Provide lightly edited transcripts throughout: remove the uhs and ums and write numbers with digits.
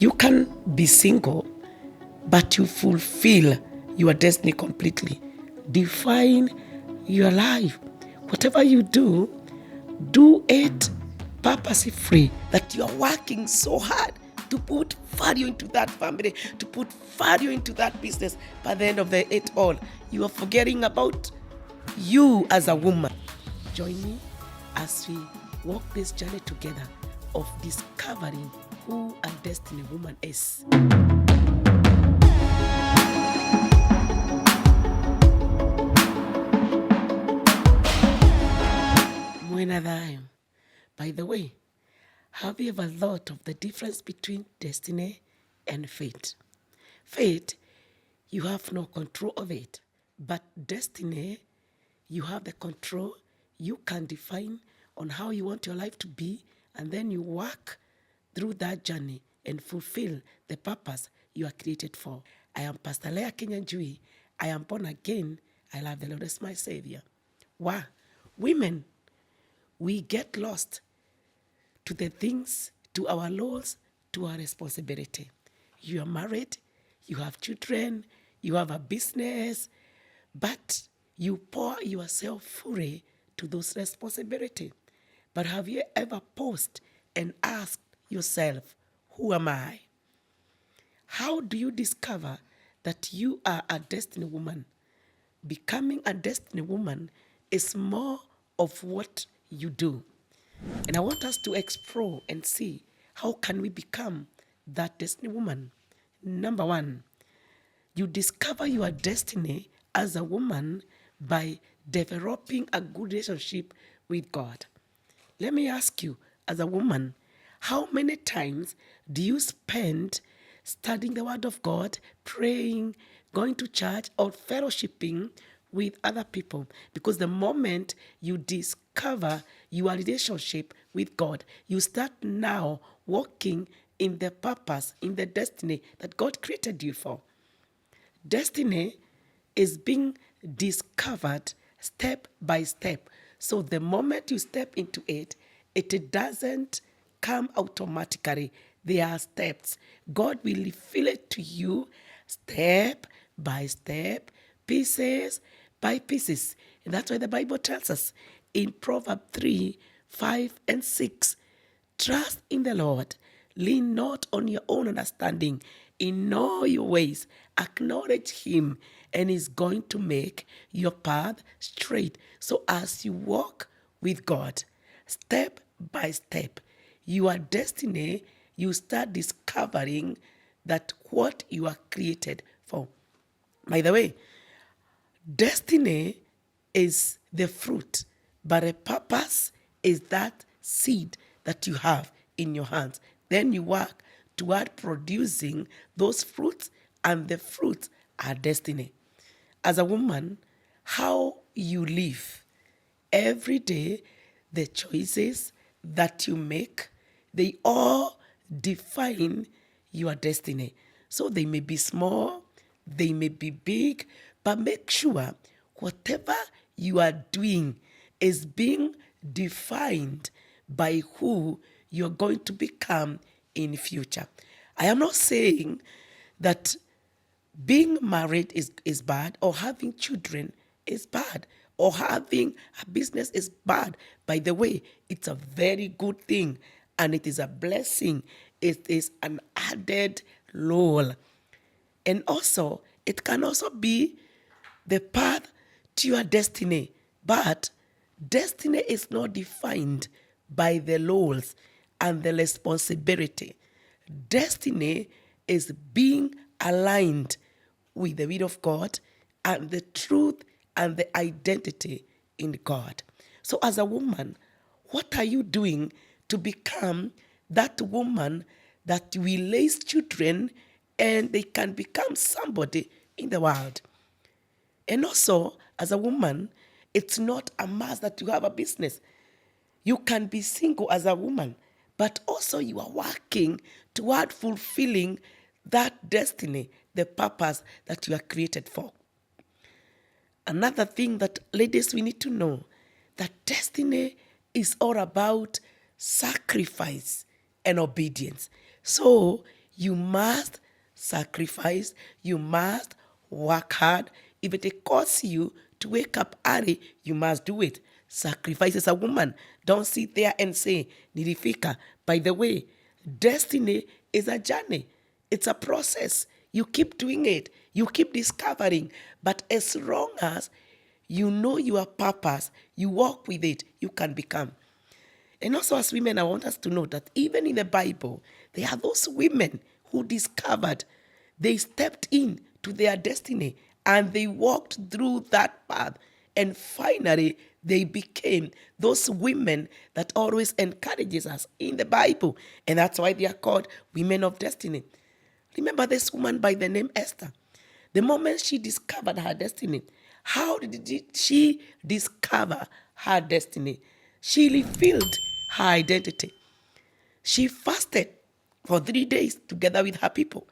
You can be single, but you fulfill your destiny completely. Define your life. Whatever you do, do it purposely free. That you are working so hard to put value into that family, to put value into that business. By the end of it all, you are forgetting about you as a woman. Join me as we walk this journey together of discovering who a destiny woman is. By the way, have you ever thought of the difference between destiny and fate? Fate, you have no control of it, but destiny, you have the control. You can define on how you want your life to be, and then you work through that journey and fulfill the purpose you are created for. I am Pastor LEAH KINYANJUI. I am born again. I love the Lord as my Savior. Wow, women, we get lost to the things, to our laws, to our responsibility. You are married, you have children, you have a business, but you pour yourself fully to those responsibilities. But have you ever paused and asked yourself, who am I? How do you discover that you are a destiny woman? Becoming a destiny woman is more of what you do. And I want us to explore and see how can we become that destiny woman. Number one, you discover your destiny as a woman by developing a good relationship with God. Let me ask you, as a woman, how many times do you spend studying the Word of God, praying, going to church, or fellowshipping with other people? Because the moment you discover your relationship with God, you start now walking in the purpose, in the destiny that God created you for. Destiny is being discovered step by step. So the moment you step into it, it doesn't come automatically. There are steps. God will reveal it to you step by step, pieces by pieces. And that's why the Bible tells us in Proverbs 3, 5, and 6, trust in the Lord. Lean not on your own understanding. In all your ways, acknowledge him, and he's going to make your path straight. So as you walk with God, step by step, your destiny, you start discovering that what you are created for. By the way, destiny is the fruit, but a purpose is that seed that you have in your hands. Then you work toward producing those fruits, and the fruits are destiny. As a woman, how you live every day, the choices that you make, they all define your destiny. So they may be small, they may be big, but make sure whatever you are doing is being defined by who you're going to become in future. I am not saying that being married is bad, or having children is bad, or having a business is bad. By the way, it's a very good thing, and it is a blessing. It is an added role. And also, it can also be the path to your destiny. But destiny is not defined by the laws and the responsibility. Destiny is being aligned with the will of God and the truth and the identity in God. So as a woman, what are you doing to become that woman that will raise children and they can become somebody in the world? And also, as a woman, it's not a must that you have a business. You can be single as a woman, but also you are working toward fulfilling that destiny, the purpose that you are created for. Another thing that, ladies, we need to know, that destiny is all about sacrifice and obedience. So You must sacrifice. You must work hard. If it costs you to wake up early, you must do it. Sacrifice as a woman. Don't sit there and say, Nilifika. By the way, destiny is a journey. It's a process. You keep doing it. You keep discovering. But as long as you know your purpose, you walk with it, you can become. And also as women, I want us to know that even in the Bible, there are those women who discovered, they stepped in to their destiny and they walked through that path. And finally, they became those women that always encourages us in the Bible. And that's why they are called women of destiny. Remember this woman by the name Esther. The moment she discovered her destiny, how did she discover her destiny? She revealed her identity. She fasted for 3 days together with her people.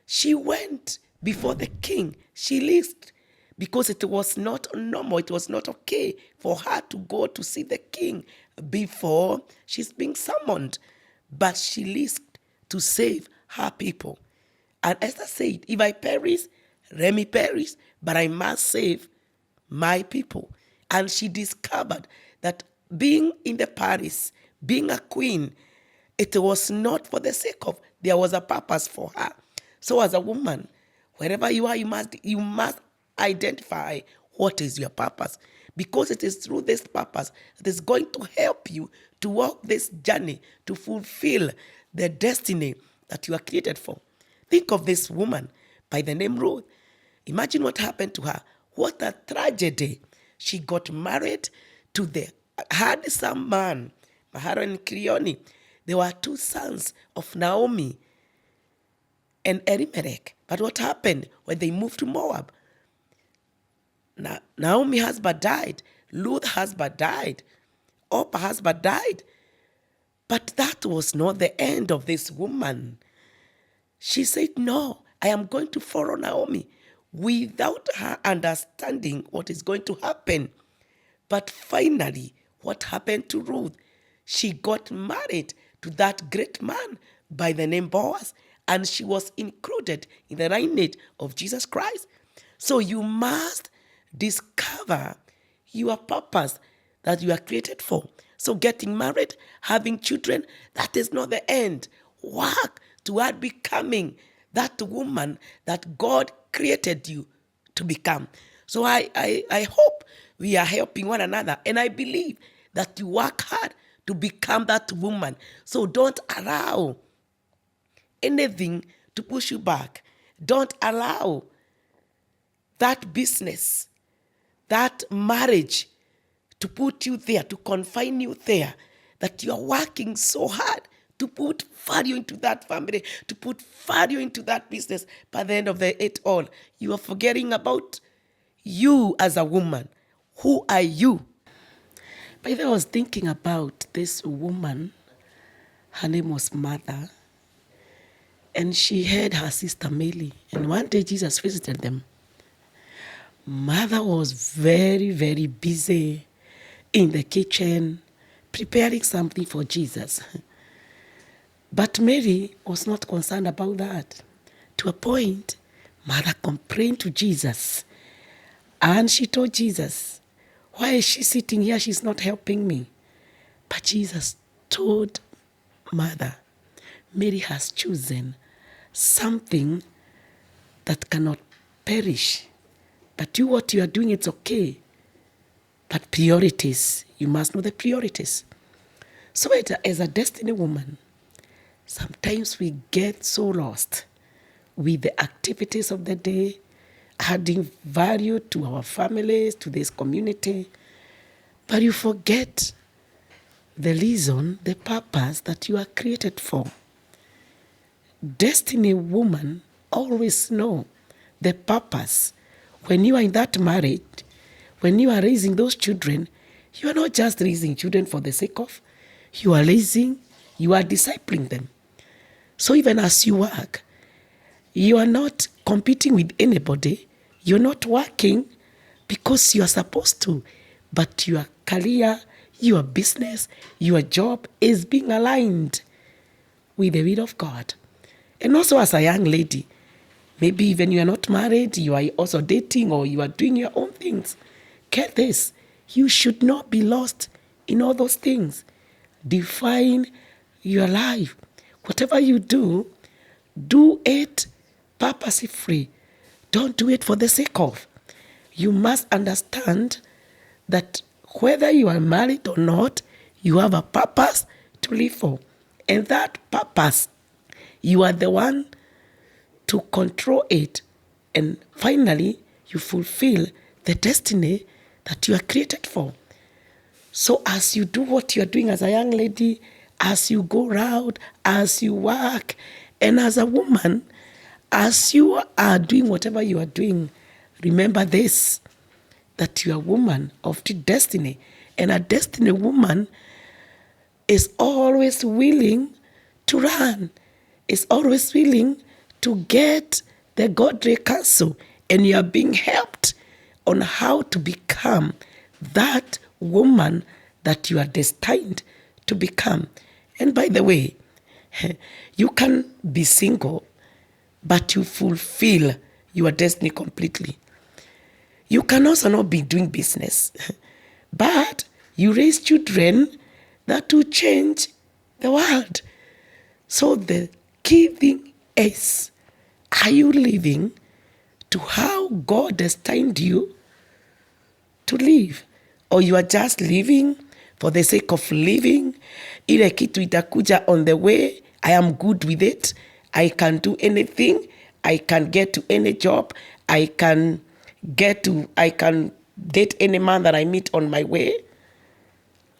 She went before the king. She listened because it was not normal. It was not okay for her to go to see the king before she's being summoned. But she listened to save her people. And Esther said, if I perish, let me perish, but I must save my people. And she discovered that being in the palace, being a queen, it was not for the sake of, there was a purpose for her. So as a woman, wherever you are, you must identify what is your purpose. Because it is through this purpose that is going to help you to walk this journey, to fulfill the destiny that you are created for. Think of this woman by the name Ruth. Imagine what happened to her. What a tragedy. She got married to the handsome man, Maharon and Cleone. There were 2 sons of Naomi and Elimelech. But what happened when they moved to Moab? Naomi's husband died. Ruth's husband died. Orpah's husband died. But that was not the end of this woman. She said, no, I am going to follow Naomi, without her understanding what is going to happen. But finally, what happened to Ruth? She got married to that great man by the name Boaz, and she was included in the lineage of Jesus Christ. So you must discover your purpose that you are created for. So getting married, having children, that is not the end. Work toward becoming that woman that God created you to become. So I hope we are helping one another. And I believe that you work hard to become that woman. So don't allow anything to push you back. Don't allow that business, that marriage to put you there, to confine you there, that you are working so hard to put value into that family, to put value into that business. By the end of it all, you are forgetting about you as a woman. Who are you? By the way, I was thinking about this woman. Her name was Martha. And she had her sister Mary. And one day Jesus visited them. Martha was very, very busy in the kitchen, preparing something for Jesus. But Mary was not concerned about that. To a point, Martha complained to Jesus. And she told Jesus, why is she sitting here? She's not helping me. But Jesus told Martha, Mary has chosen something that cannot perish. But what you are doing, it's okay. But priorities, you must know the priorities. So as a destiny woman, sometimes we get so lost with the activities of the day, adding value to our families, to this community, but you forget the reason, the purpose that you are created for. Destiny woman always know the purpose. When you are in that marriage, when you are raising those children, you are not just raising children for the sake of, you are discipling them. So even as you work, you are not competing with anybody. You're not working because you are supposed to, but your career, your business, your job is being aligned with the will of God. And also as a young lady, maybe even you are not married, you are also dating or you are doing your own things. Get this, you should not be lost in all those things. Define your life. Whatever you do it purposefully. Don't do it for the sake of. You must understand that whether you are married or not, you have a purpose to live for. And that purpose, you are the one to control it. And finally, you fulfill the destiny that you are created for. So as you do what you are doing as a young lady, as you go around, as you work, and as a woman, as you are doing whatever you are doing, remember this, that you are a woman of the destiny. And a destiny woman is always willing to run, is always willing to get the godly counsel, and you are being helped on how to become that woman that you are destined to become. And by the way, you can be single, but you fulfill your destiny completely. You can also not be doing business, but you raise children that will change the world. So the key thing is, are you living to how God destined you to live? Or you are just living for the sake of living? Ile kitu itakuja on the way, I am good with it, I can do anything, I can get to any job, I can date any man that I meet on my way.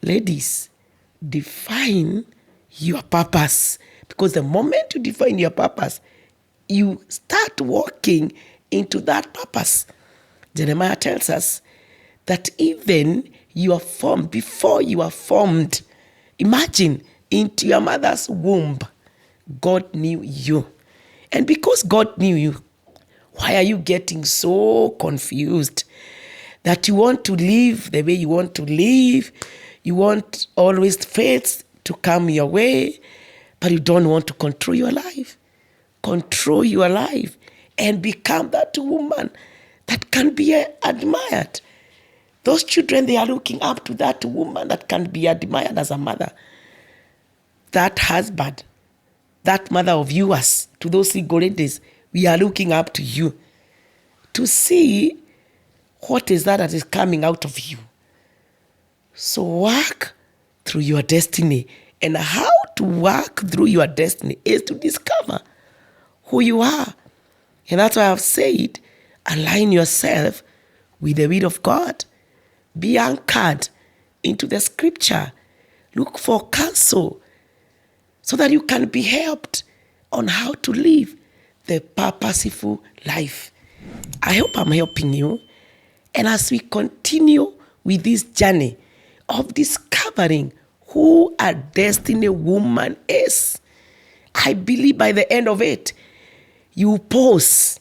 Ladies, define your purpose. Because the moment you define your purpose, you start walking into that purpose. Jeremiah tells us that even you are formed, before you are formed, imagine, into your mother's womb, God knew you. And because God knew you, why are you getting so confused that you want to live the way you want to live? You want always faith to come your way, but you don't want to control your life. Control your life and become that woman that can be admired. Those children, they are looking up to that woman that can be admired as a mother. That husband, that mother of yours, to those single ladies, we are looking up to you to see what is that is coming out of you. So work through your destiny. And how to work through your destiny is to discover who you are. And that's why I've said, align yourself with the will of God. Be anchored into the scripture. Look for counsel so that you can be helped on how to live the purposeful life. I hope I'm helping you. And as we continue with this journey of discovering who a destiny woman is, I believe by the end of it, you pause.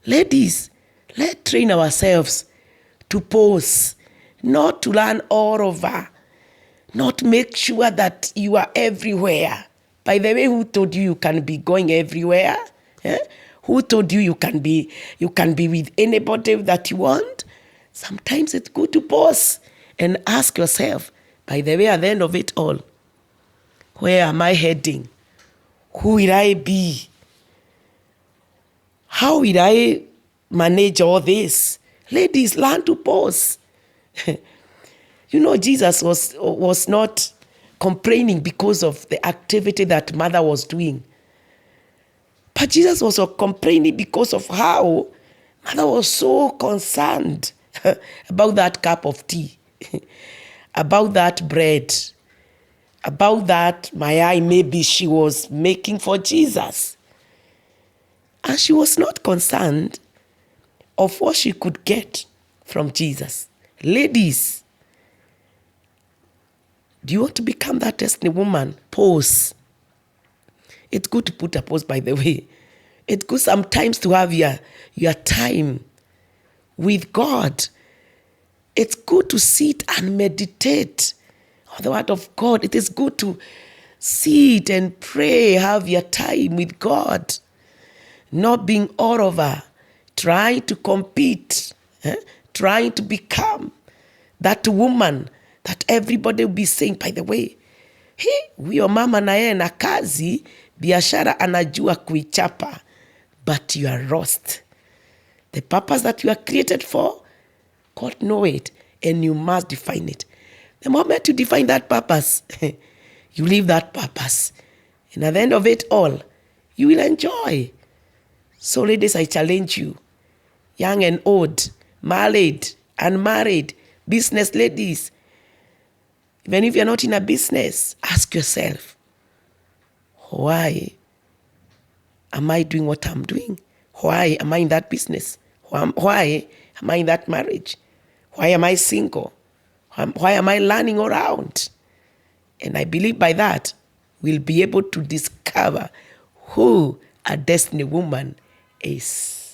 Ladies, let's train ourselves to pause, not to learn all over, not make sure that you are everywhere. By the way, who told you you can be going everywhere? Eh? Who told you you can be with anybody that you want? Sometimes it's good to pause and ask yourself, by the way, at the end of it all, where am I heading? Who will I be? How will I manage all this? Ladies, learn to pause. You know, Jesus was not complaining because of the activity that mother was doing. But Jesus was complaining because of how mother was so concerned about that cup of tea, about that bread, about that mayai maybe she was making for Jesus. And she was not concerned of what she could get from Jesus. Ladies, do you want to become that destiny woman? Pause. It's good to put a pause, by the way. It's good sometimes to have your time with God. It's good to sit and meditate on the word of God. It is good to Sit and pray, have your time with God, not being all over, trying to compete, trying to become that woman that everybody will be saying, by the way, huyo mama na yeye na kazi, biashara anajua kuichapa, but you are lost. The purpose that you are created for, God knows it, and you must define it. The moment you define that purpose, you live that purpose. And at the end of it all, you will enjoy. So ladies, I challenge you, young and old, married, unmarried, business ladies, even if you're not in a business, ask yourself, why am I doing what I'm doing? Why am I in that business? Why am I in that marriage? Why am I single? Why am I learning around? And I believe by that, we'll be able to discover who a destiny woman is.